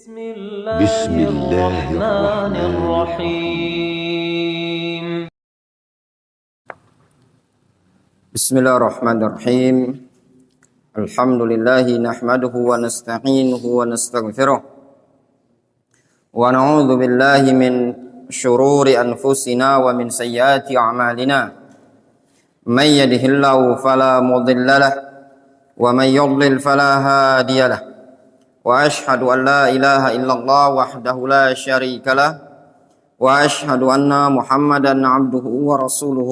بسم الله الرحمن الرحيم بسم الله الرحمن الرحيم الحمد لله نحمده ونستعينه ونستغفره ونعوذ بالله من شرور أنفسنا ومن سيئات أعمالنا من يهده الله فلا مضل له ومن يضلل فلا هادي له وأشهد أن لا إله إلا الله وحده لا شريك له وأشهد أن محمدا عبده ورسوله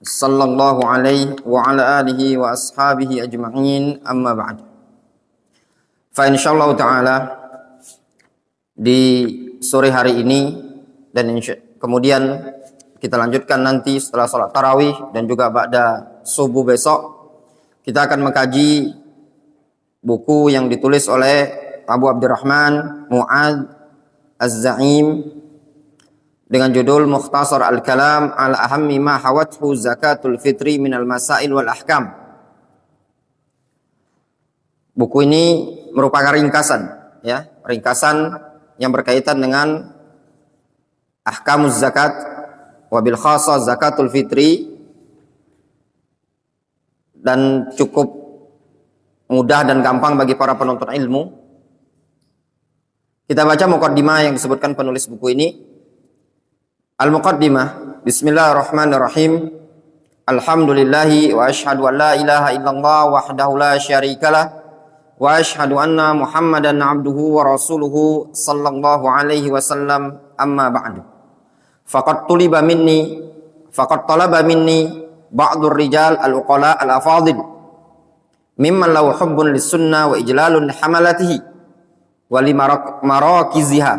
صلى الله عليه وعلى آله وأصحابه أجمعين أما بعد فإنشاءالله ta'ala di sore hari ini dan kemudian kita lanjutkan nanti setelah sholat tarawih dan juga ba'da subuh besok kita akan mengkaji buku yang ditulis oleh Abu Abdurrahman Mu'ad Az-Za'im dengan judul Mukhtasar Al-Kalam ala ahammi ma hawathu zakatul fitri minal masail wal ahkam. Buku ini merupakan ringkasan, ya, ringkasan yang berkaitan dengan ahkamuz zakat wabil khassa zakatul fitri, dan cukup mudah dan gampang bagi para penuntut ilmu. Kita baca muqaddimah yang disebutkan penulis buku ini. Al-Muqaddimah. Bismillahirrahmanirrahim. Alhamdulillahi wa ashhadu an la ilaha illallah wahdahu la syarikalah wa ashhadu anna Muhammadan abduhu wa rasuluhu sallallahu alaihi wasallam amma ba'du. Faqad talaba minni ba'dur rijal al-uqala al-afadil mimman lahu hubbun lis-sunnah wa ijlalun hamalatihi wa li marakiziha.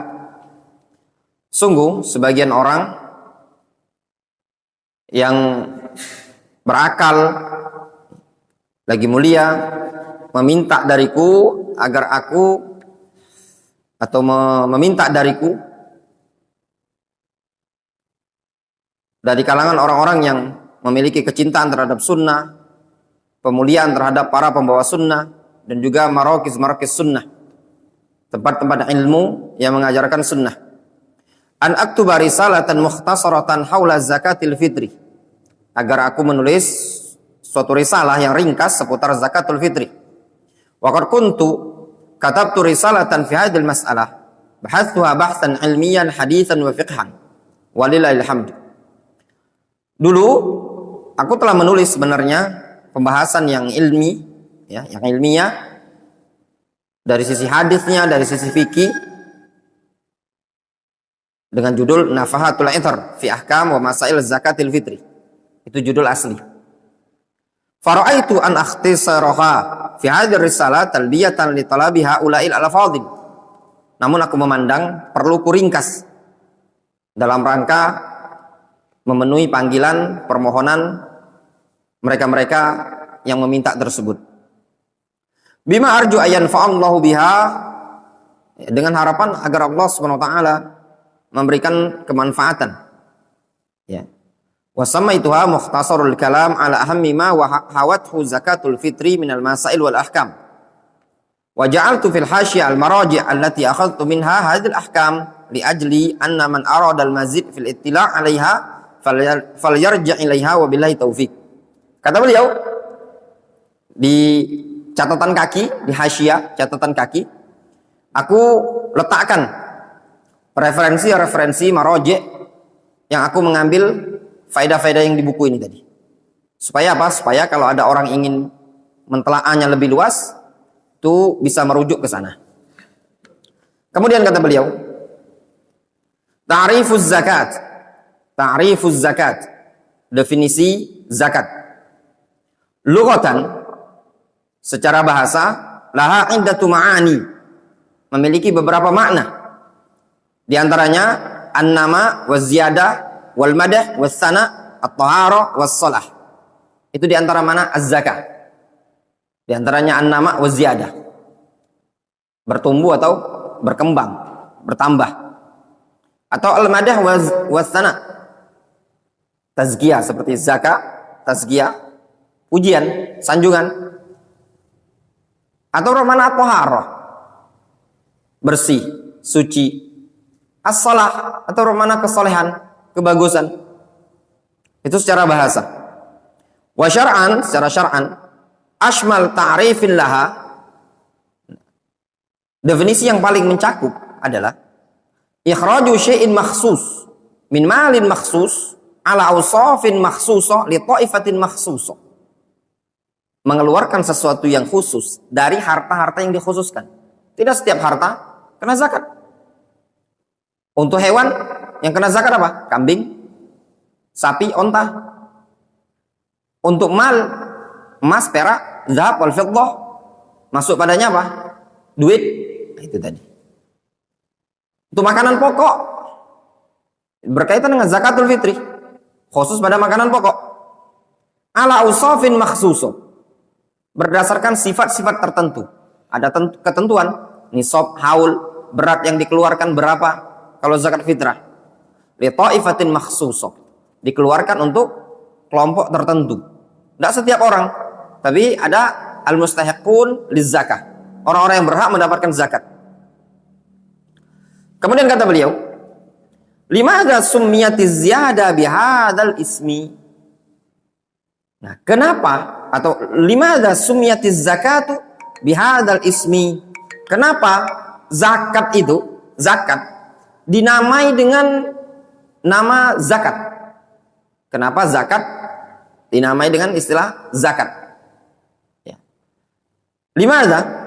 Sungguh sebagian orang yang berakal lagi mulia meminta dariku agar aku atau meminta dariku dari kalangan orang-orang yang memiliki kecintaan terhadap sunnah, pemuliaan terhadap para pembawa sunnah, dan juga marakis sunnah, tempat-tempat ilmu yang mengajarkan sunnah. An aktuba risalatan mukhtasaratan haula zakatil fitri, agar aku menulis suatu risalah yang ringkas seputar zakatul fitri. Wa qad kuntu katabtu risalatan fi hadhil mas'alah bahathuha bahsan ilmiyan haditsan wa fiqhan walillahil hamd. Dulu aku telah menulis sebenarnya pembahasan yang ilmi, ya, yang ilmiah dari sisi hadisnya, dari sisi fikih, dengan judul Nafahatul Ithar fi Ahkam wa Masail Zakatil Fitri. Itu judul asli. Fara'aitu an akhtisaraha fi hadhihi risalah talbiyatan li talabi haula'il al-fadil. Namun aku memandang perlu kuringkas dalam rangka memenuhi panggilan permohonan mereka-mereka yang meminta tersebut. Bima arju ayan fa'allahu biha, dengan harapan agar Allah Subhanahu wa taala memberikan kemanfaatan. Ya. Wa samaituha mukhtasarul kalam ala ahammi ma wa hawathu zakatul fitri minal masail wal ahkam. Wa ja'altu fil hasyiyah al maraji' allati akhadtu minha hadhil ahkam li ajli anna man arada al mazid fil ittila' 'alaiha falyarji' ilaiha wa billahi taufik. Kata beliau di catatan kaki, di hasyiyah catatan kaki, aku letakkan referensi maraji' yang aku mengambil faedah-faedah yang di buku ini tadi. Supaya apa? Supaya kalau ada orang ingin mentelaahnya lebih luas, itu bisa merujuk ke sana. Kemudian kata beliau, Ta'rifuz zakat, definisi zakat. Lughatan, secara bahasa, laha iddatu ma'ani, memiliki beberapa makna. Di antaranya an-nama wa ziyadah wal madah was sana at-tahara was shalah. Itu di antara mana az-zakah. Di antaranya an-nama wa ziyadah, bertumbuh atau berkembang, bertambah. Atau al-madah was sana, tazkiyah, seperti zakah, tazkiyah, pujian, sanjungan. Atau mana at-taharah, bersih, suci. As-salah atau mana kesolehan, kebagusan. Itu secara bahasa. Wa syar'an, secara syar'an, ashmal ta'rifin laha. Definisi yang paling mencakup adalah ikhraju syai'in makhsus min malin makhsus ala awsafin makhsusah li ta'ifatin makhsusah. Mengeluarkan sesuatu yang khusus dari harta-harta yang dikhususkan. Tidak setiap harta kena zakat. Untuk hewan yang kena zakat apa? Kambing, sapi, onta. Untuk mal, emas, perak, zahab, wal fiddah, masuk padanya apa? Duit. Itu tadi. Untuk makanan pokok berkaitan dengan zakatul fitri, khusus pada makanan pokok. Ala usafin makhsuso, berdasarkan sifat-sifat tertentu. Ada ketentuan, nisab, haul, berat yang dikeluarkan berapa kalau zakat fitrah. Li ta'ifatin makhsuso, dikeluarkan untuk kelompok tertentu. Tidak setiap orang, tapi ada al-mustahiqun liz-zakah, orang-orang yang berhak mendapatkan zakat. Kemudian kata beliau, limadza summiyatiz ziyada bihadzal ismi. Nah, kenapa atau limadza summiyatiz zakatu bihadzal ismi? Kenapa zakat itu, zakat dinamai dengan nama zakat? Kenapa zakat dinamai dengan istilah zakat? Ya. Limadza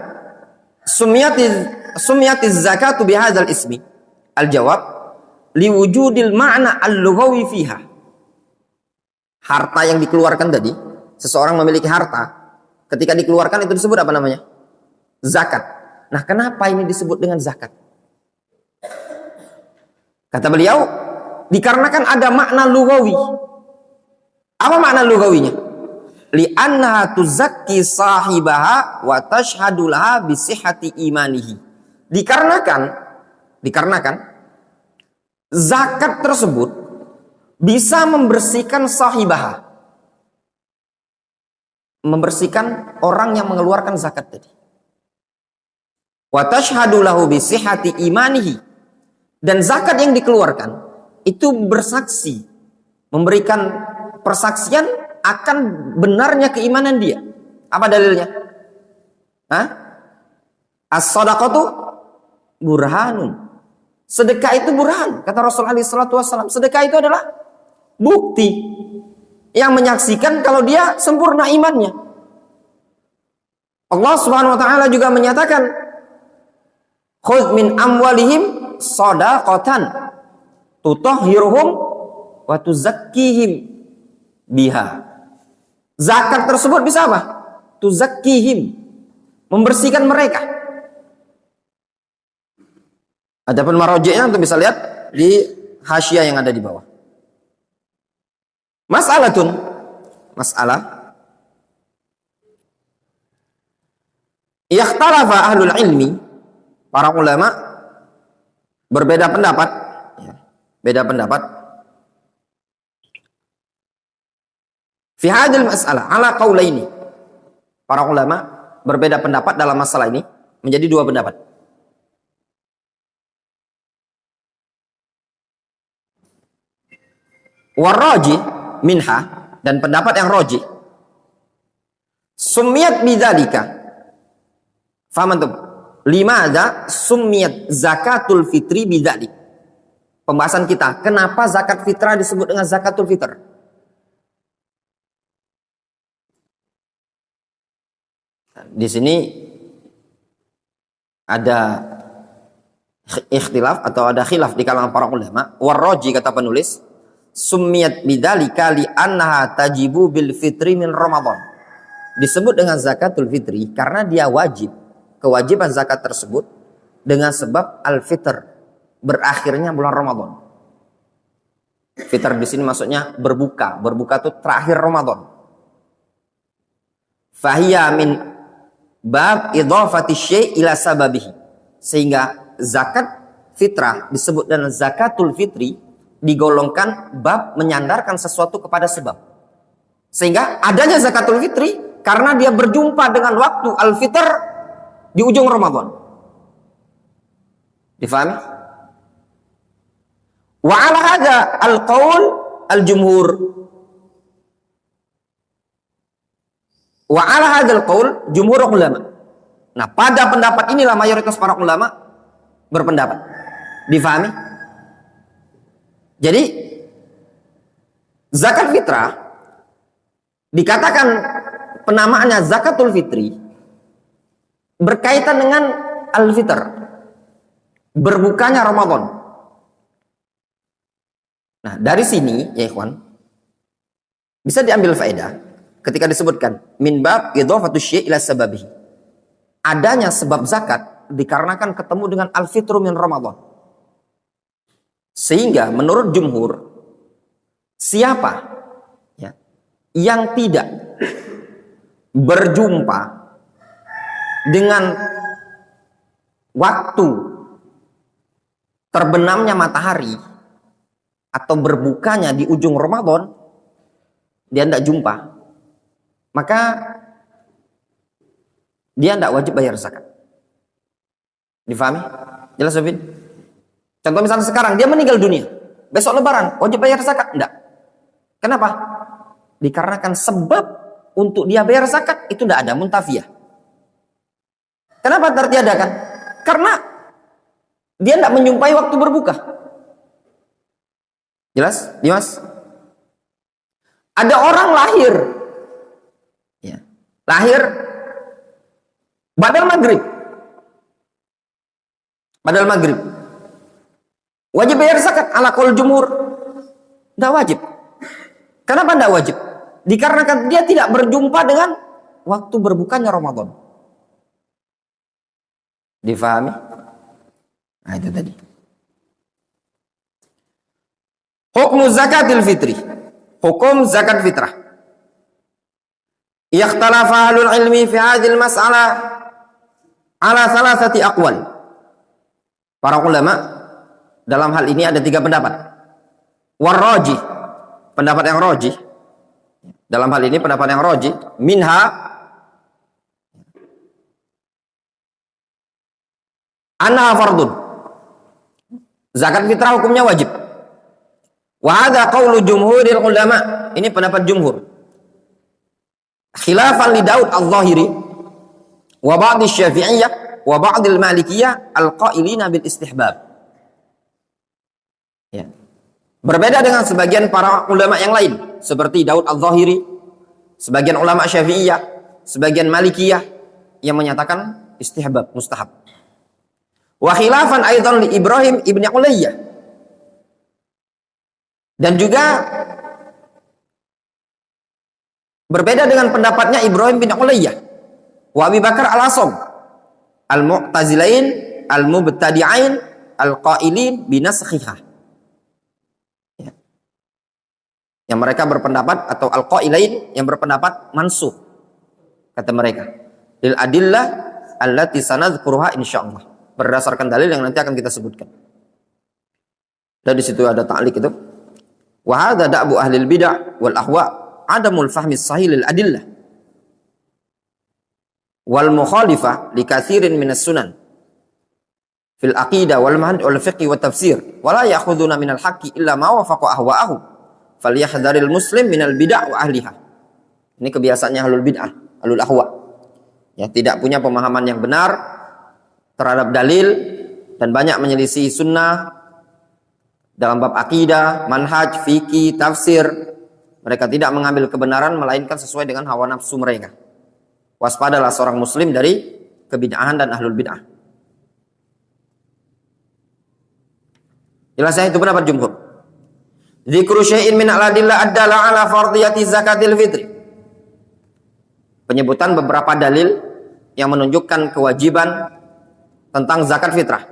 summiyatiz zakatu bihadzal ismi? Al-jawab, liwujudil ma'na al-lughawi fiha. Harta yang dikeluarkan tadi, seseorang memiliki harta, ketika dikeluarkan itu disebut apa namanya? Zakat. Nah, kenapa ini disebut dengan zakat? Kata beliau, dikarenakan ada makna lughawi. Apa makna lughawinya? Li'annaha tuzakki sahibaha wa tashhadu laha bi sihhati imanihi. Dikarenakan zakat tersebut bisa membersihkan sahibaha, membersihkan orang yang mengeluarkan zakat tadi. Wa tashhadu lahu bi sihhati imanihi, dan zakat yang dikeluarkan itu bersaksi, memberikan persaksian akan benarnya keimanan dia. Apa dalilnya? As-shadaqatu burhanun. Sedekah itu burhan, kata Rasulullah SAW. Sedekah itu adalah bukti yang menyaksikan kalau dia sempurna imannya. Allah Subhanahu wa taala juga menyatakan, khudh min amwalihim shadaqatan tutahhiruhum wa tuzakkihim biha. Zakat tersebut bisa apa? Tuzakkihim, membersihkan mereka. Adapun marojeknya untuk bisa lihat di hasyiah yang ada di bawah. Masalah ikhtalafa ahlul ilmi, para ulama berbeda pendapat, beda pendapat fi hadhil mas'alah ala qaulaini. Para ulama berbeda pendapat dalam masalah ini menjadi dua pendapat. Warraji minha, dan pendapat yang roji, summiyat bidzalika. Faham antum? Limadza summiyat zakatul fitri bidzalik. Pembahasan kita, kenapa zakat fitrah disebut dengan zakatul fitr? Di sini ada ikhtilaf atau ada khilaf di kalangan para ulama. Warraji, kata penulis, summiyat bidzalika li annaha tajibu bil fitri min Ramadan. Disebut dengan zakatul fitri karena dia wajib. Kewajiban zakat tersebut dengan sebab al-fitr, berakhirnya bulan Ramadan. Fitr di sini maksudnya berbuka. Berbuka itu terakhir Ramadan. Fahiya min bab idhafati syai' ila sababihi. Sehingga zakat fitrah disebut dengan zakatul fitri, digolongkan bab menyandarkan sesuatu kepada sebab. Sehingga adanya zakatul fitri karena dia berjumpa dengan waktu al-fitr di ujung Ramadan. Difahami? Wa ala hadza al-qaul al-jumhur. Wa ala hadzal qaul jumhur ulama. Nah, pada pendapat inilah mayoritas para ulama berpendapat. Difahami? Jadi zakat fitrah dikatakan penamaannya zakatul fitri berkaitan dengan al-fitr, berbukanya Ramadan. Nah, dari sini ya ikhwan bisa diambil faedah ketika disebutkan min bab idhafatu syai' ila sababihi. Adanya sebab zakat dikarenakan ketemu dengan al-fitru min Ramadan. Sehingga menurut jumhur, siapa ya, yang tidak berjumpa dengan waktu terbenamnya matahari atau berbukanya di ujung Ramadan, dia tidak jumpa, maka dia tidak wajib bayar zakat. Difahami? Jelas, Sofin? Contoh misalnya sekarang dia meninggal dunia, besok Lebaran wajib bayar zakat? Enggak. Kenapa? Dikarenakan sebab untuk dia bayar zakat itu tidak ada, muntafiyah. Kenapa tertiadakan? Karena dia tidak menjumpai waktu berbuka. Jelas, Dimas? Ada orang lahir, ya, lahir badal maghrib, wajib bayar zakat ala qaul jumhur? Tidak wajib. Kenapa tidak wajib? Dikarenakan dia tidak berjumpa dengan waktu berbukanya Ramadan. Difahami? Nah, itu tadi. Hukum zakatil fitri. Hukum zakat fitrah. Ikhtalafa ahlul ilmi fi hadhil mas'alah ala thalathati aqwal. Para ulama dalam hal ini ada 3 pendapat. Warrajih, pendapat yang rajih. Dalam hal ini pendapat yang rajih, minha anna fardun. Zakat fitrah hukumnya wajib. Wa hadza qaulu jumhuril ulama. Ini pendapat jumhur. Khilafan li Daud al-Zahiri wa ba'd asy-Syafi'iyyah wa ba'd al-Malikiyah al-qailina bil istihbab. Ya. Berbeda dengan sebagian para ulama yang lain seperti Daud al-Zahiri, sebagian ulama Syafi'iyah, sebagian Malikiyah yang menyatakan istihbab, mustahab. Wa khilafan aidan li Ibrahim ibn Ulayyah. Dan juga berbeda dengan pendapatnya Ibrahim bin Ulayyah wa Abi Bakar al-Asam al-Mu'tazilain al-Mubtadi'ain al-Qailin binaskhihah. Ya. Yang mereka berpendapat, atau al-Qailain yang berpendapat mansukh, kata mereka, lil adillah allati sanadhkuruha insyaallah, berdasarkan dalil yang nanti akan kita sebutkan. Dan di situ ada ta'liq itu. Wa hadza da'bu ahli al-bid'ah wal ahwa' adamul fahmi sahih lil adillah wal mukhalifah li katsirin minas sunan fil aqidah wal manhaj wal fiqh wa tafsir wa la ya'khuduna minal haqqi illa ma wafaqa ahwa'ahum falyahdharil muslim minal bid'ah wa ahliha. Ini kebiasaannya ahlul bid'ah, ahlul ahwa', ya, tidak punya pemahaman yang benar terhadap dalil dan banyak menyelisih sunnah dalam bab akidah, manhaj, fikih, tafsir. Mereka tidak mengambil kebenaran melainkan sesuai dengan hawa nafsu mereka. Waspadalah seorang muslim dari kebid'ahan dan ahlul bid'ah. Jelasnya itu pendapat jumhur. Dzikru syai'in min al-adillah addala ala fardiyati zakatil fitri. Penyebutan beberapa dalil yang menunjukkan kewajiban tentang zakat fitrah.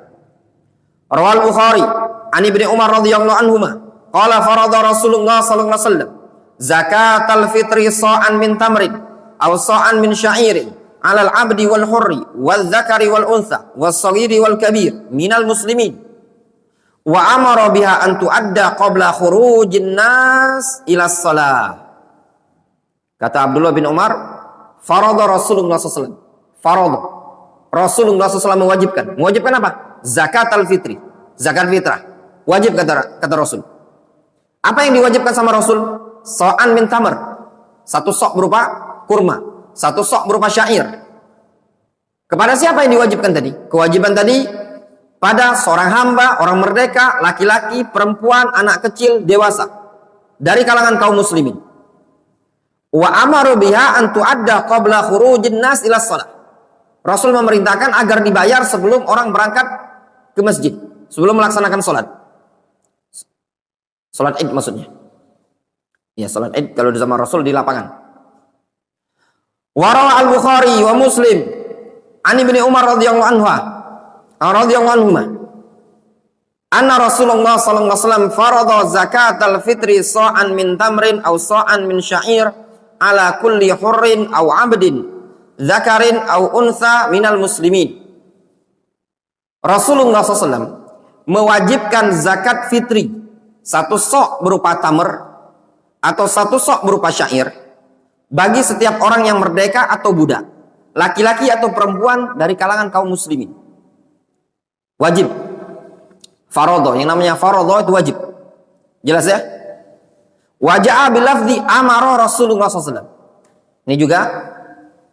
Rawal Bukhari an Ibnu Umar radhiyallahu anhuma qala farada Rasulullah sallallahu alaihi wasallam zakatal fitri sa'an min tamrin aw sa'an min sya'irin 'alal 'abdi wal hurri wal dzakari wal untha was saghiri wal kabir minal muslimin wa amara biha an tu'adda qabla khurujin nas ila shalah. Kata Abdullah bin Umar, farada Rasulullah sallallahu alaihi wasallam, farada Rasulullah sallallahu alaihi wasallam mewajibkan apa? zakat al-fitri, zakat fitrah. Wajib kata Rasul. Apa yang diwajibkan sama Rasul? So'an min tamar. Satu sok berupa kurma, satu sok berupa syair. Kepada siapa yang diwajibkan tadi? Kewajiban tadi pada seorang hamba, orang merdeka, laki-laki, perempuan, anak kecil, dewasa dari kalangan kaum muslimin. Wa amaru biha an tu'adda qabla khurujin nas ila shalah. Rasul memerintahkan agar dibayar sebelum orang berangkat ke masjid, sebelum melaksanakan salat. Salat Id maksudnya. Ya, salat Id kalau di zaman Rasul di lapangan. Wa rawa al-Bukhari wa Muslim an Ibnu Umar radhiyallahu anhuma anna Rasulullah sallallahu alaihi wasallam farada zakatal fitri sa'an min tamrin aw sa'an min sya'ir ala kulli hurrin aw 'abdin dzakarin aw untha minal muslimin. Rasulullah SAW mewajibkan zakat fitri, satu sok berupa tamr atau satu sok berupa syair bagi setiap orang yang merdeka atau budak, laki-laki atau perempuan dari kalangan kaum muslimin. Wajib. Faradha, yang namanya faradha itu wajib. Jelas ya? Waja'a bil lafzi amara Rasulullah SAW. Ini juga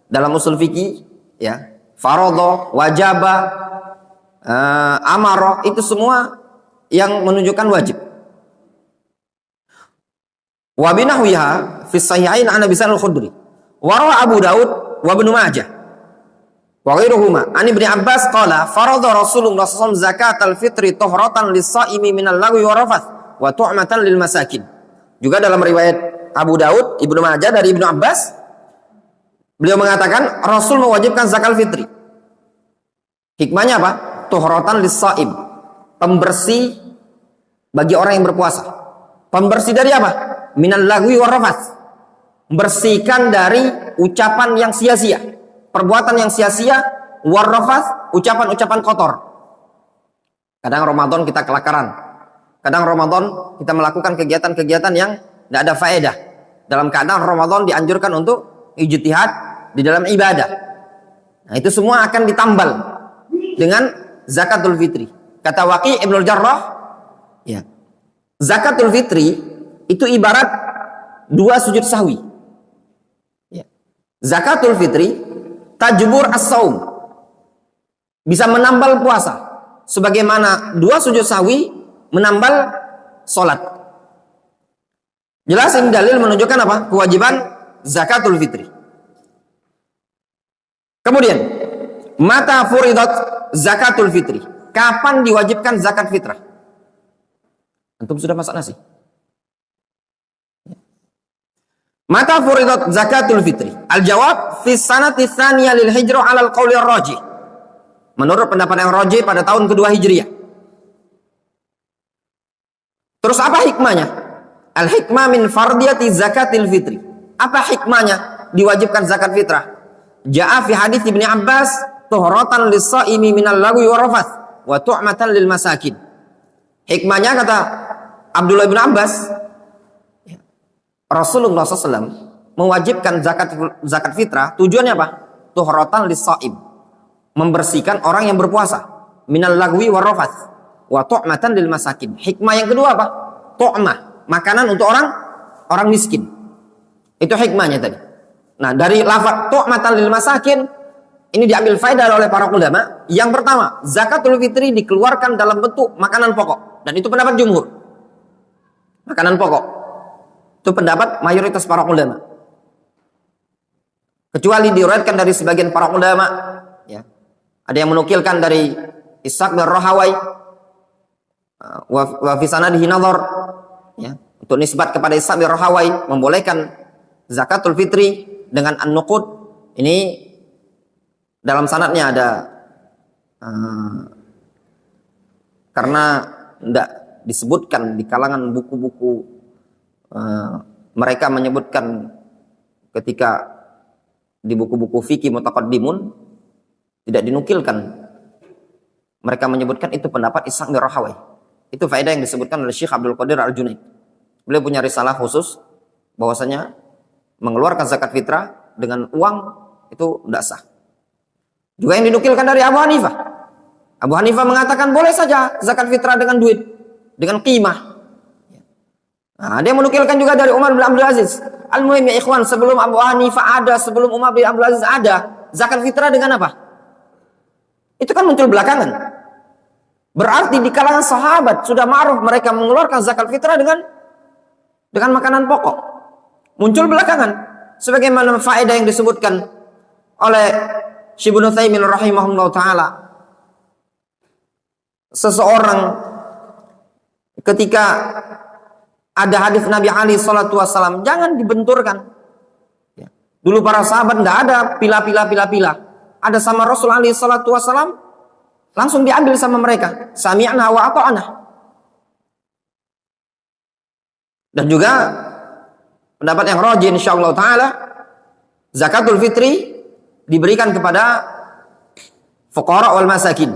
dalam usul fikih ya. Faradha, wajaba, amara itu semua yang menunjukkan wajib. Wa binahwiha fi sahihain an Abi Sa'id al-Khudri. Wa rawa Abu Daud wa Ibnu Majah wa ghairuhuma an Ibnu Abbas qala farada Rasulullah sallallahu alaihi wasallam zakatal fitri tuhratan lis-shaimi minal lagwi wa rafath wa tu'matan lil masakin. Juga dalam riwayat Abu Daud, Ibnu Majah dari Ibnu Abbas, beliau mengatakan Rasul mewajibkan zakat fitri. Hikmahnya apa? Tuhratan lis-shaim, pembersih bagi orang yang berpuasa. Pembersih dari apa? Minal lagwi wa rafath, bersihkan dari ucapan yang sia-sia, perbuatan yang sia-sia, warrafath, ucapan-ucapan kotor. Kadang Ramadan kita kelakaran, kadang Ramadan kita melakukan kegiatan-kegiatan yang tidak ada faedah. Dalam keadaan Ramadan dianjurkan untuk ijtihad di dalam ibadah. Nah, itu semua akan ditambal dengan zakatul fitri. Kata Waqi' Ibnul Jarrah, ya, zakatul fitri itu ibarat dua sujud sahwi. Ya. Zakatul fitri tajbur as-saum, bisa menambal puasa, sebagaimana dua sujud sahwi menambal solat. Jelas ini dalil menunjukkan apa? Kewajiban zakatul fitri. Kemudian, mata furidat zakatul fitri. Kapan diwajibkan zakat fitrah? Antum sudah masak nasi? Mata furidat zakatul fitri? Al-jawab fi sanati tsaniyah lil hijrah 'ala al-qauli ar-rajih. Menurut pendapat yang rajih pada tahun kedua Hijriah. Terus apa hikmahnya? Al-hikmah min fardiyati zakatil fitri. Apa hikmahnya diwajibkan zakat fitrah? Ja'a fi hadits Ibnu Abbas tuhratan lis-shaimi minal lagwi wa rafath wa tu'matan lil masakin. Hikmahnya kata Abdullah bin Abbas, Rasulullah SAW mewajibkan zakat fitrah, tujuannya apa? Tuhratan lis-shaim, membersihkan orang yang berpuasa, minal lagwi wa rafath wa tu'matan lil masakin. Hikmah yang kedua apa? Tu'mah, makanan untuk orang miskin. Itu hikmahnya tadi. Nah, dari lafaz tu'matan lil masakin ini diambil faedah oleh para ulama. Yang pertama, zakatul fitri dikeluarkan dalam bentuk makanan pokok, dan itu pendapat jumhur. Makanan pokok itu pendapat mayoritas para ulama. Kecuali diriwayatkan dari sebagian para ulama, ya. Ada yang menukilkan dari Ishaq bin Rahawai wa fi sanadihi nadhar, ya. Untuk nisbat kepada Ishaq bin Rahawai membolehkan zakatul fitri dengan an-nuqud. Ini dalam sanadnya ada karena tidak disebutkan di kalangan buku-buku, mereka menyebutkan ketika di buku-buku fikih mutaqaddimun tidak dinukilkan, mereka menyebutkan itu pendapat Ishaq bin Rahawai. Itu faedah yang disebutkan oleh Syekh Abdul Qadir Al-Junaid. Beliau punya risalah khusus bahwasanya mengeluarkan zakat fitrah dengan uang itu tidak sah. Juga yang dinukilkan dari Abu Hanifah. Abu Hanifah mengatakan boleh saja zakat fitrah dengan duit, dengan qimah. Nah, dia menukilkan juga dari Umar bin Abdul Aziz. Al-muhim ya ikhwan, sebelum Abu Hanifah ada, sebelum Umar bin Abdul Aziz ada, zakat fitrah dengan apa? Itu kan muncul belakangan. Berarti di kalangan sahabat sudah ma'ruf mereka mengeluarkan zakat fitrah dengan makanan pokok. Muncul belakangan. Sebagaimana faedah yang disebutkan oleh Syekh Ibnu Utsaimin rahimahullah taala. Seseorang ketika ada hadis Nabi alaihi salatu wasallam, jangan dibenturkan. Dulu para sahabat tidak ada pila-pila. Ada sama Rasul alaihi salatu wasallam, langsung diambil sama mereka. Sami'na wa ata'na. Dan juga pendapat yang rajih insyaallah taala, zakatul fitri diberikan kepada fuqara wal masakin.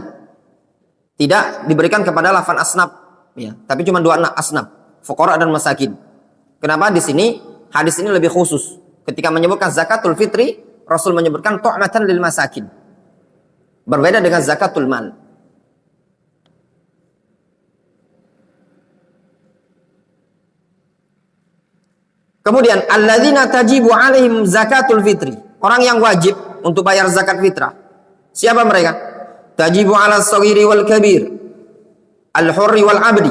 Tidak diberikan kepada lafan asnaf, ya, tapi cuma dua asnaf, fuqara dan masakin. Kenapa di sini hadis ini lebih khusus? Ketika menyebutkan zakatul fitri, Rasul menyebutkan tu'matan lil masakin. Berbeda dengan zakatul mal. Kemudian alladzina tajibu alaihim zakatul fitri. Orang yang wajib untuk bayar zakat fitrah. Siapa mereka? Tajibu ala as-saghiri wal kabir, al-hurri wal abdi,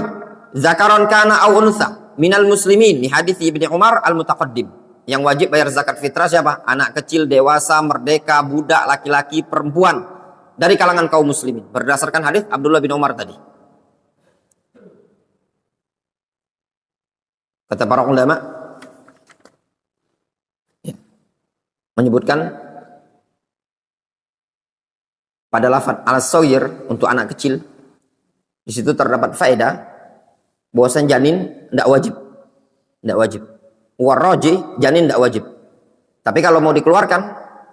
zakaran kana aw unsa minal muslimin. Di hadis Ibnu Umar al-mutaqaddim. Yang wajib bayar zakat fitrah siapa? Anak kecil, dewasa, merdeka, budak, laki-laki, perempuan dari kalangan kaum muslimin. Berdasarkan hadis Abdullah bin Umar tadi. Kata para ulama, ya, menyebutkan pada lafaz al-saghir untuk anak kecil, di situ terdapat faedah bahwasan janin tidak wajib. Warroji janin tidak wajib. Tapi kalau mau dikeluarkan,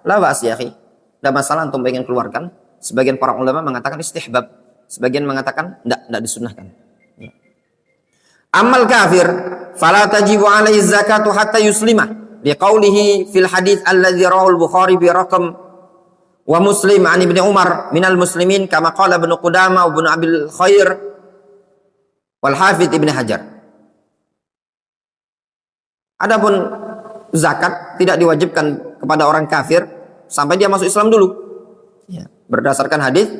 la ba'as ya akhi, tidak masalah untuk pengen keluarkan. Sebagian para ulama mengatakan istihbab, sebagian mengatakan tidak disunahkan. Amal kafir, fala tajibu alaihi zakatu hatta yuslimah. Liqaulihi fil hadits alladzi rawahu al-Bukhari bi raqam wa Muslim an Ibnu Umar minal muslimin kama qala Ibnu Qudamah wa Ibnu Abil Khair wal Hafidz Ibnu Hajar. Adapun zakat tidak diwajibkan kepada orang kafir sampai dia masuk Islam dulu. Ya, berdasarkan hadis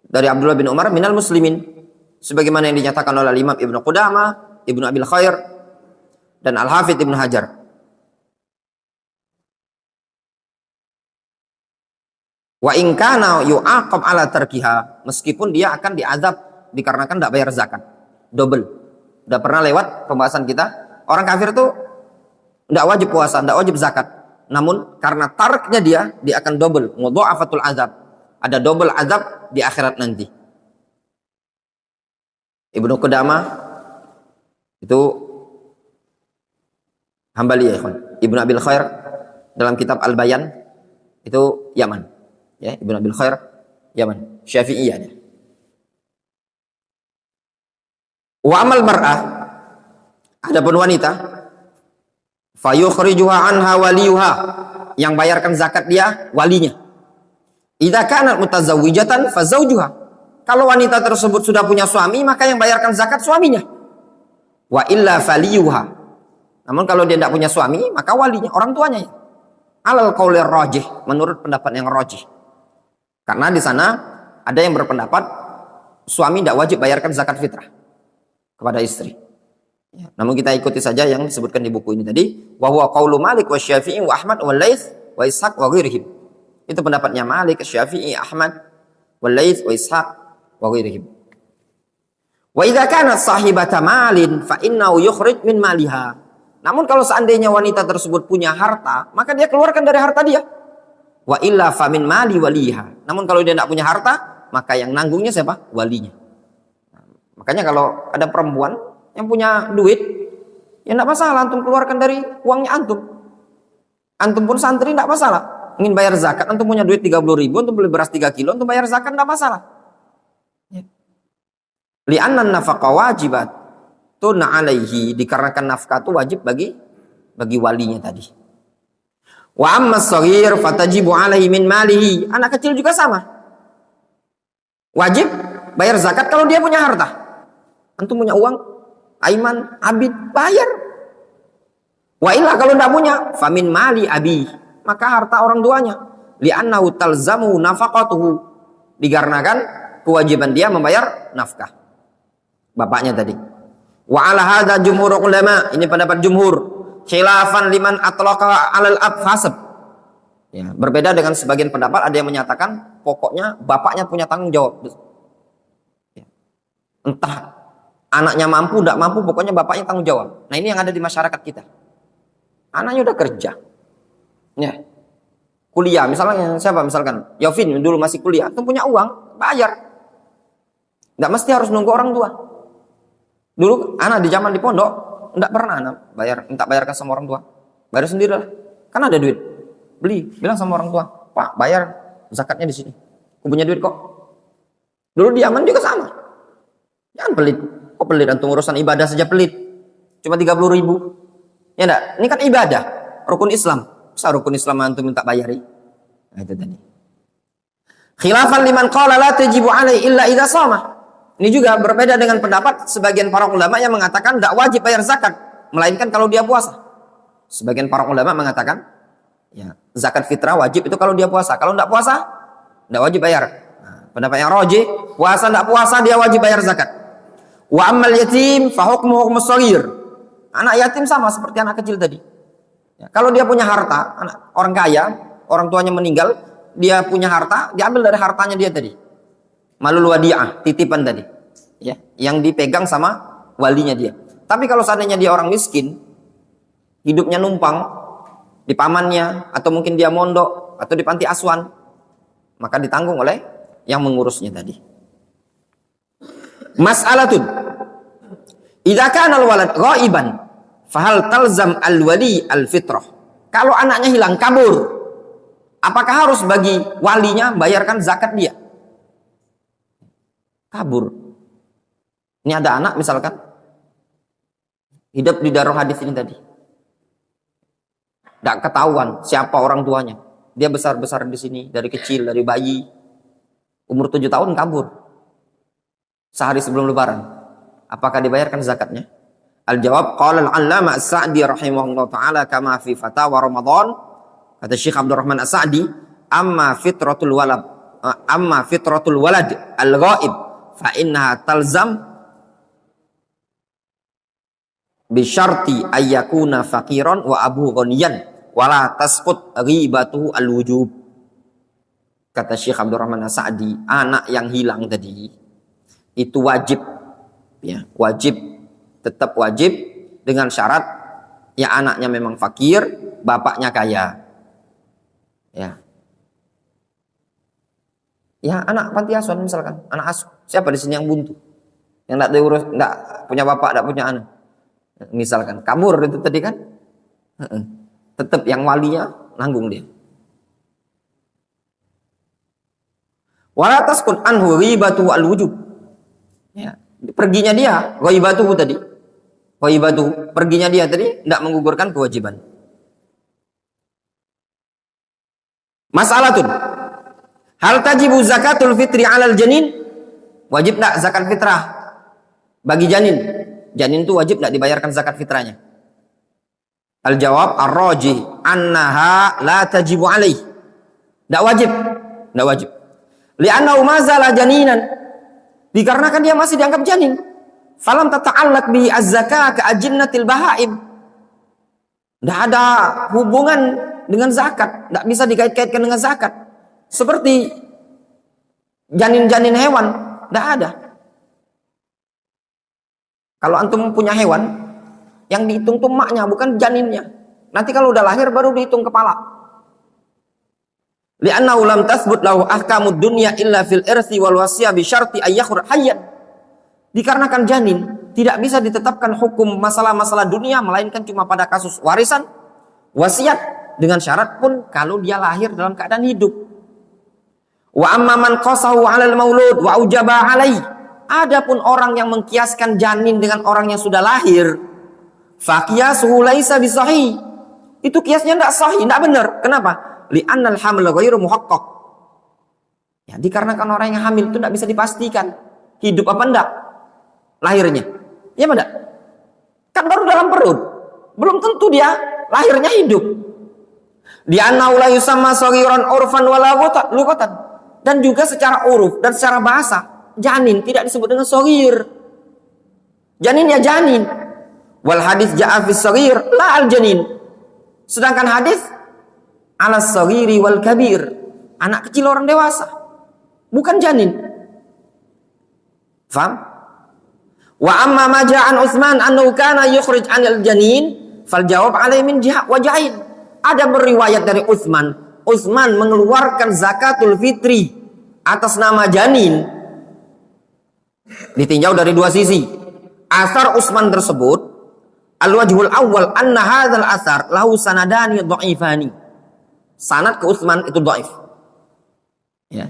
dari Abdullah bin Umar minal muslimin, sebagaimana yang dinyatakan oleh Imam Ibnu Qudamah, Ibnu Abil Khair dan Al Hafidz Ibnu Hajar. Wa in kana yu'aqab ala tarkiha, meskipun dia akan diazab dikarenakan tidak bayar zakat. Double. Udah pernah lewat pembahasan kita, orang kafir tuh tidak wajib puasa, tidak wajib zakat. Namun karena tariknya dia akan double, mudha'afatul azab. Ada double azab di akhirat nanti. Ibnu Qudamah itu Hambali ya ikhwan. Ibnu Abil Khair dalam kitab Al-Bayan itu Yaman. Ya, Ibnu Abil Khair Yaman, Syafi'iyah dia. Wa amal mar'ah, adapun wanita, fayukhrijuha anha waliyuha, yang bayarkan zakat dia walinya. Idza kanat mutazawwijatan fa zawjuha. Kalau wanita tersebut sudah punya suami, maka yang bayarkan zakat suaminya. Wa illa faliyuha. Namun kalau dia tidak punya suami, maka walinya, orang tuanya. Alal qaulir rajih, menurut pendapat yang rajih. Karena di sana ada yang berpendapat suami tidak wajib bayarkan zakat fitrah kepada istri. Ya, namun kita ikuti saja yang disebutkan di buku ini tadi. Wa huwa qaulu Malik wa Syafi'i wa Ahmad wa Laits wa Ishaq wa ghairihim. Itu pendapatnya Malik, Syafi'i, Ahmad, wa Laits wa Ishaq wa ghairihim. Wa idza kanat sahibata malin fa innahu yukhrij min maliha. Namun kalau seandainya wanita tersebut punya harta, maka dia keluarkan dari harta dia. Wa illa fa min mali waliha. Namun kalau dia tidak punya harta, maka yang nanggungnya siapa? Walinya. Nah, makanya kalau ada perempuan yang punya duit, ya tidak masalah antum keluarkan dari uangnya antum. Antum pun santri tidak masalah. Ingin bayar zakat, antum punya duit 30.000, antum beli beras 3 kilo, antum bayar zakat tidak masalah. Li'anna nafaqah wajibat tuna alaihi, dikarenakan nafkah itu wajib bagi walinya tadi. Wa amma as-saghir fatajibu alaihi min malihi. Anak kecil juga sama. Wajib bayar zakat kalau dia punya harta. Antum punya uang, Aiman, Abid, bayar. Wa illa kalau tidak punya, famin mali abi, maka harta orang tuanya. Li'annahu talzamu nafaqatuhu, dikarenakan kewajiban dia membayar nafkah bapaknya tadi. Wa ala hadza jumhur ulama, ini pendapat jumhur, khilafan liman atlaqa 'alal ab fasab. Ya, berbeda dengan sebagian pendapat, ada yang menyatakan pokoknya bapaknya punya tanggung jawab. Ya. Entah anaknya mampu, tidak mampu, pokoknya bapaknya tanggung jawab. Nah, ini yang ada di masyarakat kita. Anaknya udah kerja, ya, kuliah, misalnya siapa, misalkan Yovin dulu masih kuliah, itu punya uang, bayar. Nggak mesti harus nunggu orang tua. Dulu anak di zaman di pondok, nggak pernah anak minta bayarkan sama orang tua, bayar sendiri lah, kan ada duit, beli, bilang sama orang tua, Pak, bayar zakatnya di sini, aku punya duit kok. Dulu di Yaman juga sama, jangan pelit, kok pelit, antum urusan ibadah saja pelit, cuma 30.000. Ya enggak? Ini kan ibadah, rukun Islam. Masa rukun Islam antum minta bayari? Nah, itu tadi. Khilafan liman qala la tajibu alai illa idza shama. Ini juga berbeda dengan pendapat sebagian para ulama yang mengatakan tidak wajib bayar zakat, melainkan kalau dia puasa. Sebagian para ulama mengatakan, ya, zakat fitrah wajib itu kalau dia puasa. Kalau tidak puasa, tidak wajib bayar. Nah, pendapat yang rajih, puasa tidak puasa dia wajib bayar zakat. Wa ammal yatim fa hukmuhu hukmus shaghir. Anak yatim sama seperti anak kecil tadi. Ya, kalau dia punya harta, orang kaya, orang tuanya meninggal, dia punya harta, diambil dari hartanya dia tadi. Malul wadi'ah, titipan tadi. Ya, yang dipegang sama walinya dia. Tapi kalau seandainya dia orang miskin, hidupnya numpang di pamannya, atau mungkin dia mondok, atau di panti asuhan, maka ditanggung oleh yang mengurusnya tadi. Mas'alatun. Idza kana al-walad ghaiban, fahal talzam al-wali al-fitrah. Kalau anaknya hilang, kabur, apakah harus bagi walinya bayarkan zakat dia? Kabur. Ini ada anak misalkan hidup di Darul Hadis ini tadi. Tidak ketahuan siapa orang tuanya. Dia besar-besar di sini dari kecil, dari bayi. Umur 7 tahun kabur. Sehari sebelum lebaran. Apakah dibayarkan zakatnya? Al-jawab, qala al-allama as-Sa'di rahimahullah ta'ala kama fi fatawa Ramadan. Kata Syekh Abdurrahman as-Sa'di, amma fitratul walad al-ghaib fa innaha talzam bi syarti ayyakuna faqiran wa abu ghaniyan wala tasqut ghibatuhu al-wujub. Kata Syekh Abdurrahman as-Sa'di, anak yang hilang tadi itu wajib, ya, wajib, tetap wajib dengan syarat ya anaknya memang fakir, bapaknya kaya. Ya. Ya, anak panti asuhan misalkan, anak asuh. Siapa di sini yang buntu? Yang enggak diurus, enggak punya bapak, enggak punya anak. Misalkan kabur itu tadi kan? Tetap yang walinya nanggung dia. Wala taskun anhu ghibatu al-wujub. Ya, perginya dia, ghaibatuhu tadi. Ghaibatuhu, perginya dia tadi tidak menggugurkan kewajiban. Mas'alatun. Hal tajibu zakatul fitri 'alal janin? Wajib enggak zakat fitrah bagi janin? Janin itu wajib enggak dibayarkan zakat fitrahnya? Al-jawab ar-rajih annaha la tajibu 'alaihi. Enggak wajib. Enggak wajib. Li'annahu mazala janinan. Dikarenakan dia masih dianggap janin. Falam tata'allaq bihi az-zakah ka ajinnatil bahaim. Enggak ada hubungan dengan zakat, enggak bisa dikait-kaitkan dengan zakat. Seperti janin-janin hewan, enggak ada. Kalau antum punya hewan, yang dihitung tuh maknya, bukan janinnya. Nanti kalau udah lahir baru dihitung kepala. Li'annahu lam tathbut lahu ahkamud dunya illa fil irthi wal wasiyah bi syarti ayyakhur hayyan. Dikarenakan janin tidak bisa ditetapkan hukum masalah-masalah dunia melainkan cuma pada kasus warisan, wasiat, dengan syarat pun kalau dia lahir dalam keadaan hidup. Wa amma man qasahu 'alal maulud wa ujaba 'alaihi. Adapun orang yang mengkiaskan janin dengan orang yang sudah lahir, fa qiyasuhu laisa bisahih. Itu kiasnya enggak sahih, enggak benar. Kenapa? Li'annal haml ghairu muhaqqaq. Ya, dikarenakan orang yang hamil itu tidak bisa dipastikan hidup apa enggak lahirnya. Ya enggak? Kan baru dalam perut. Belum tentu dia lahirnya hidup. Dia la yusamma saghiran urfan wala lughatan. Dan juga secara uruf dan secara bahasa, janin tidak disebut dengan saghir. Janin ya janin. Wal hadis ja'a fi saghir la al janin. Sedangkan hadis ala saghiri wal kabir. Anak kecil orang dewasa. Bukan janin. Faham? Wa amma ma ja'an Utsman annahu kana yukhrij 'anil janin fal jawab 'alaihi min wajahin. Ada beriwayat dari Utsman mengeluarkan zakatul fitri atas nama janin. Ditinjau dari dua sisi. Asar Utsman tersebut, al-wajhul awwal anna hadzal asar lahu sanadani dhaifani. Sanad ke Utsman itu dhaif. Ya.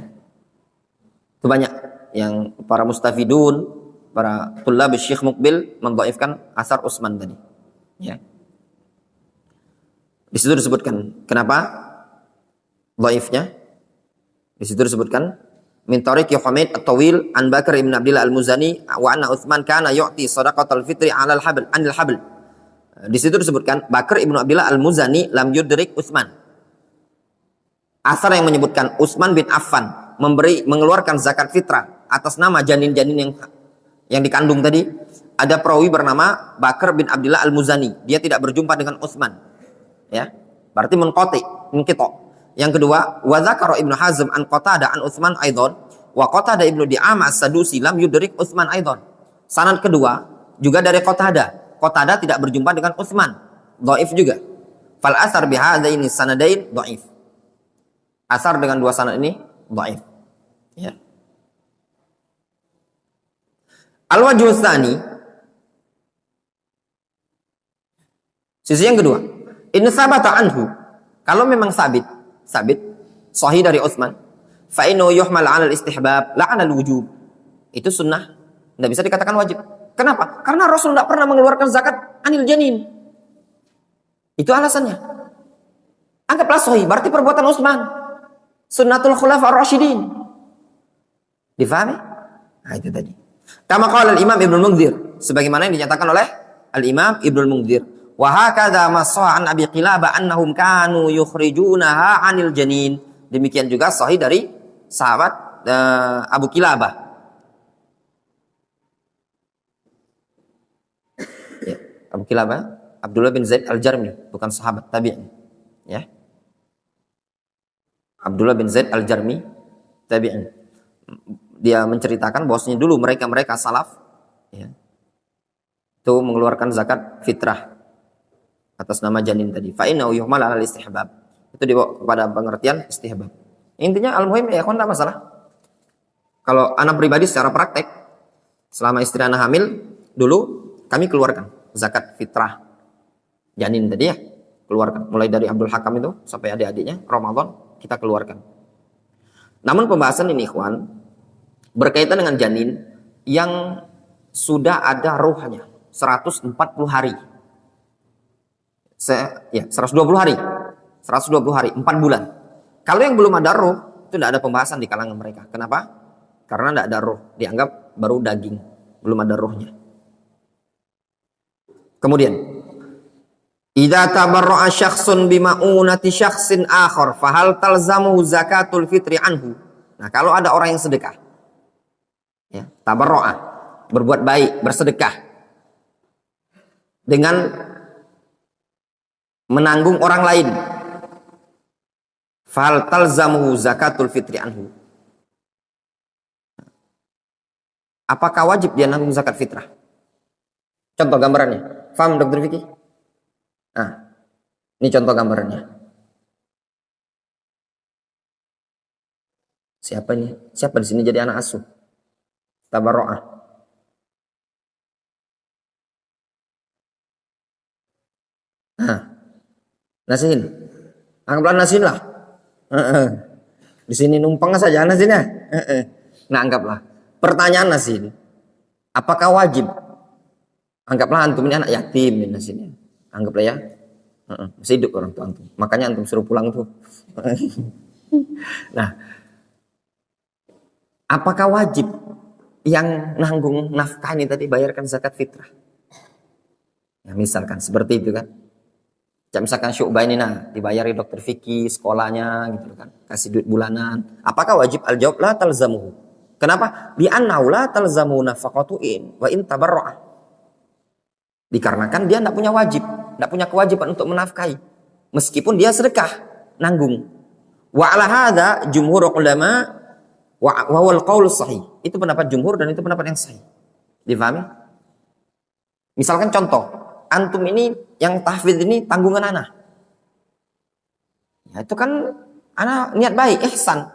Itu banyak yang para mustafidun, para tulab Syekh Mukbil mendhaifkan asar Utsman tadi. Ya. Di situ disebutkan kenapa dhaifnya. Di situ disebutkan min tariqi Humaid at-Tawil an Bakar ibn Abdullah al-Muzani wa anna Utsman kana yu'ti shadaqatal fitri 'ala al-habl anil habl. Di situ disebutkan Bakar ibn Abdullah al-Muzani lam yudrik Utsman. Asar yang menyebutkan Utsman bin Affan mengeluarkan zakat fitrah atas nama janin-janin yang dikandung tadi. Ada perawi bernama Bakar bin Abdullah al-Muzani. Dia tidak berjumpa dengan Utsman. Ya, berarti munqati. Yang kedua, wa dzakara Ibnu Hazm an Qatadah an Utsman aidan wa Qatadah Ibnu Di'amah as-Sadusi lam yudrik Utsman aidan. Sanad kedua juga dari Qatadah. Qatadah tidak berjumpa dengan Utsman. Dhaif juga. Fal asar bi hadaini sanadain dhaif. Asar dengan dua sanad ini dhaif. Ya. Al-wajhu tsani. Sisi yang kedua, in sabata anhu. Kalau memang sabit sahih dari Utsman, fa innahu yuhmal 'ala al-istihbab la 'ala al-wujub. Itu sunnah, tidak bisa dikatakan wajib. Kenapa? Karena Rasul tidak pernah mengeluarkan zakat anil janin. Itu alasannya. Anggaplah sahih, berarti perbuatan Utsman. Sunnatul khulafa ar-rasyidin. Difahami? Nah, itu tadi. Kama qala al-Imam Ibnu Mundzir, sebagaimana yang dinyatakan oleh al-Imam Ibnu Mundzir. Wa hakadha ma sahha an Abi Qilabah annahum kanu yukhrijunaha 'anil janin. Demikian juga sahih dari sahabat Abu Qilabah. Ya, Abu Qilabah Abdullah bin Zaid Al-Jarmi, bukan sahabat tabi'in. Ya. Abdullah bin Zaid Al-Jarmi tabi'in. Dia menceritakan bahwasanya dulu mereka salaf, ya, itu mengeluarkan zakat fitrah atas nama janin tadi. Fa innahu yuhmal 'ala al-istihbab. Itu dibawa kepada pengertian istihbab. Intinya al-muhim ya enggak masalah. Kalau anak pribadi secara praktek, selama istri anak hamil, dulu kami keluarkan zakat fitrah janin tadi ya, keluarkan. Mulai dari Abdul Hakam itu sampai adik-adiknya Ramadan kita keluarkan. Namun pembahasan ini ikhwan berkaitan dengan janin yang sudah ada ruhnya 140 hari. 120 hari. 120 hari, 4 bulan. Kalau yang belum ada ruh, itu tidak ada pembahasan di kalangan mereka. Kenapa? Karena tidak ada ruh. Dianggap baru daging, belum ada ruhnya. Kemudian, idza tabarra'a syakhsun bima'unati syakhsin akhar, fahal talzamu zakatul fitri anhu. Nah, kalau ada orang yang sedekah, ya, tabarra'a, berbuat baik, bersedekah dengan menanggung orang lain, fal talzamuhu zakatul fitri anhu. Apakah wajib dia nanggung zakat fitrah? Contoh gambarannya. Paham Dr. Vicky? Nah, ini contoh gambarannya. Siapa ini? Siapa di sini jadi anak asuh? Tabarro'ah. Nah, Nasin, anggaplah Nasin lah. Di sini numpang saja Nasin ya. Nah, anggaplah. Pertanyaan Nasin, apakah wajib? Anggaplah antum ini anak yatim ya Nasin ya. Anggaplah ya. Masih hidup orang tua antum. Makanya antum suruh pulang tuh. Nah, Apakah wajib yang nanggung nafkah ini tadi bayarkan zakat fitrah? Ya, misalkan seperti itu kan. Ya, misalkan Syu'bah ini dibayari dokter fikih sekolahnya gitu kan, kasih duit bulanan. Apakah wajib? Al-jawab la talzamuhu. Kenapa? Li'annahu la talzamu nafaqatu'in wa in tabarra'a. Dikarenakan dia tidak punya wajib, tidak punya kewajiban untuk menafkahi, meskipun dia sedekah, nanggung. Wa ala hadza jumhur ulama wa wal qaul sahih. Itu pendapat jumhur dan itu pendapat yang sahih. Difahami? Misalkan contoh, antum ini yang tahfidz ini tanggungan ana. Ya itu kan ana niat baik, ihsan.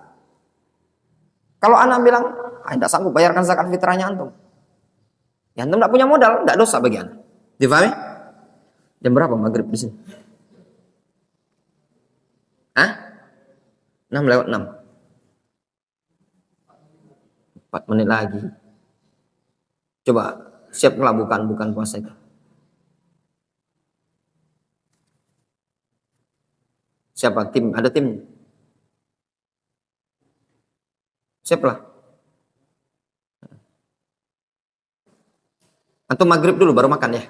Kalau ana bilang, tidak sanggup bayarkan zakat fitrahnya antum. Ya antum tidak punya modal, tidak dosa bagi ana. Difahami? Jam berapa maghrib di sini? 6:06. 4 menit lagi. Coba siaplah bukan puasa itu. Siapa tim? Ada tim? Siaplah. Antum maghrib dulu baru makan ya.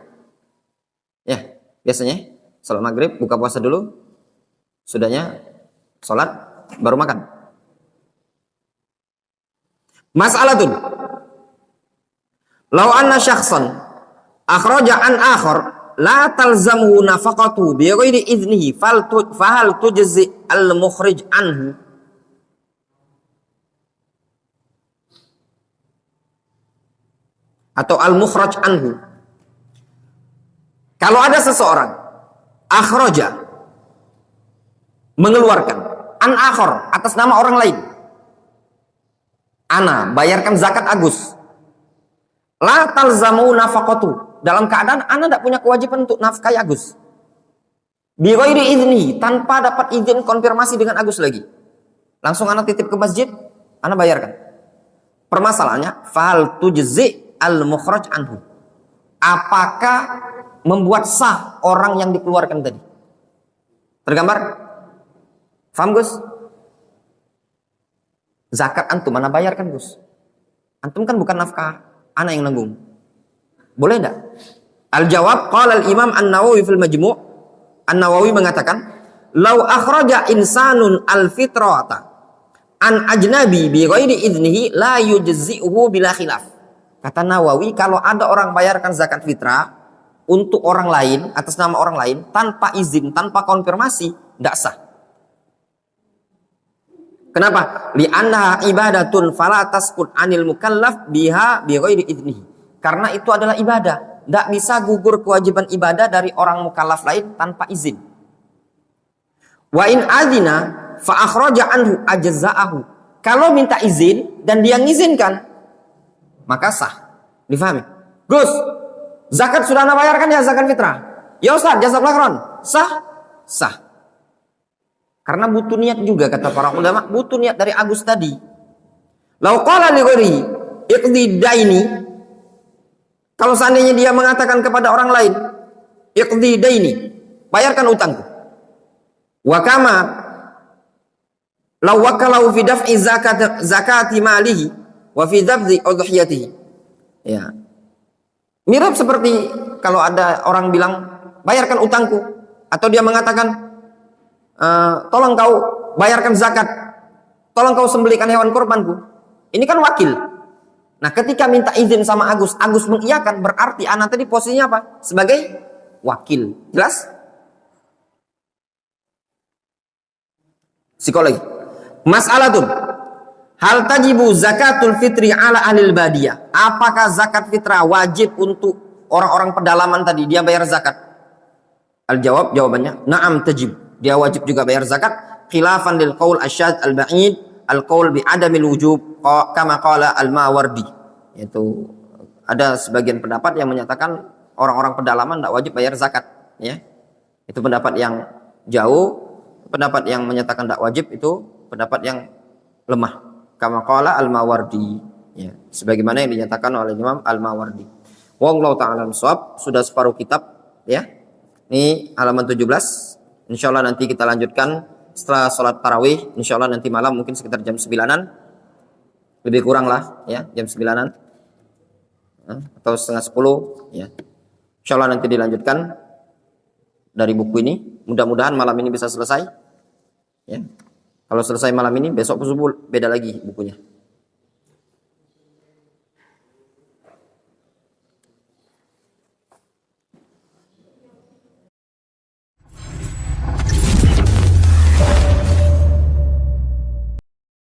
Ya, biasanya salat maghrib buka puasa dulu. Sudahnya salat baru makan. Mas'alatun. Law anna syakhsan akhraja an akhar la talzamu nafaqatu bi ghairi idnihi fahal tujzi al mukhrij anhu. Atau al mukhraj anhu. Kalau ada seseorang akhraja mengeluarkan an akhar atas nama orang lain, ana bayarkan zakat Agus, la talzamu nafaqatu, dalam keadaan ana tidak punya kewajiban untuk nafkahi Agus, bi ghairi izni, tanpa dapat izin konfirmasi dengan Agus lagi, langsung ana titip ke masjid, ana bayarkan. Permasalahannya fal tujzi al mukhraj anhu, apakah membuat sah orang yang dikeluarkan tadi? Tergambar? Faham Gus? Zakat antum mana bayarkan Gus? Antum kan bukan nafkah, ana yang nanggung. Boleh enggak? Al-jawab qala al-Imam An-Nawawi fil Majmu'. An-Nawawi mengatakan, "Lau akhraja insanun al-fitrata an ajnabi bi ghairi idnihi la yujzi'uhu bila khilaf." Kata Nawawi, kalau ada orang bayarkan zakat fitrah untuk orang lain, atas nama orang lain, tanpa izin, tanpa konfirmasi, tidak sah. Kenapa? Li'annaha ibadatun fala tasqut 'anil mukallaf biha bi ghairi idnihi. Karena itu adalah ibadah, tidak bisa gugur kewajiban ibadah dari orang mukallaf lain tanpa izin. Wa in adzina fa akhraja anhu ajza'ahu. Kalau minta izin dan dia ngizinkan, maka sah. Difahami? Gus, zakat sudah anda bayarkan ya, zakat fitrah? Ya Ustaz, jazakallahu khairan. Sah? Sah. Karena butuh niat juga, kata para ulama, butuh niat dari Agus tadi. Lau qala li ghairi iqdi daini, kalau seandainya dia mengatakan kepada orang lain, iqdi daini, bayarkan utangku. Wa kama law wakalahu fi daf'i zakati malihi wa fi dhabzi udhiyatihi. Ya. Mirip seperti kalau ada orang bilang, bayarkan utangku, atau dia mengatakan, tolong kau bayarkan zakat, tolong kau sembelihkan hewan korbanku. Ini kan wakil. Nah, ketika minta izin sama Agus, Agus mengiyakan, berarti anak tadi posisinya apa? Sebagai wakil. Jelas? Psikologi. Mas'alatun. Hal tajibu zakatul fitri ala ahlil badiyah. Apakah zakat fitrah wajib untuk orang-orang pedalaman tadi? Dia bayar zakat. Al-jawab, jawabannya, na'am tajib. Dia wajib juga bayar zakat. Khilafan lil qaul asyad al-ba'id, al-qaul bi adamil wujub, kama qala al-Mawardi. Yaitu ada sebagian pendapat yang menyatakan orang-orang pedalaman tidak wajib bayar zakat. Ya, itu pendapat yang jauh. Pendapat yang menyatakan tidak wajib itu pendapat yang lemah. Kama qala al-Mawardi. Ya, sebagaimana yang dinyatakan oleh Imam al-Mawardi. Wallahu ta'ala shawab. Sudah separuh kitab. Ya, ini halaman 17. Insyaallah nanti kita lanjutkan setelah sholat tarawih. Insyaallah nanti malam mungkin sekitar jam 9-an. lebih kurang lah ya, jam 9-an atau setengah 10 ya. Insyaallah nanti dilanjutkan dari buku ini. Mudah-mudahan malam ini bisa selesai ya. Kalau selesai malam ini, besok subuh beda lagi bukunya.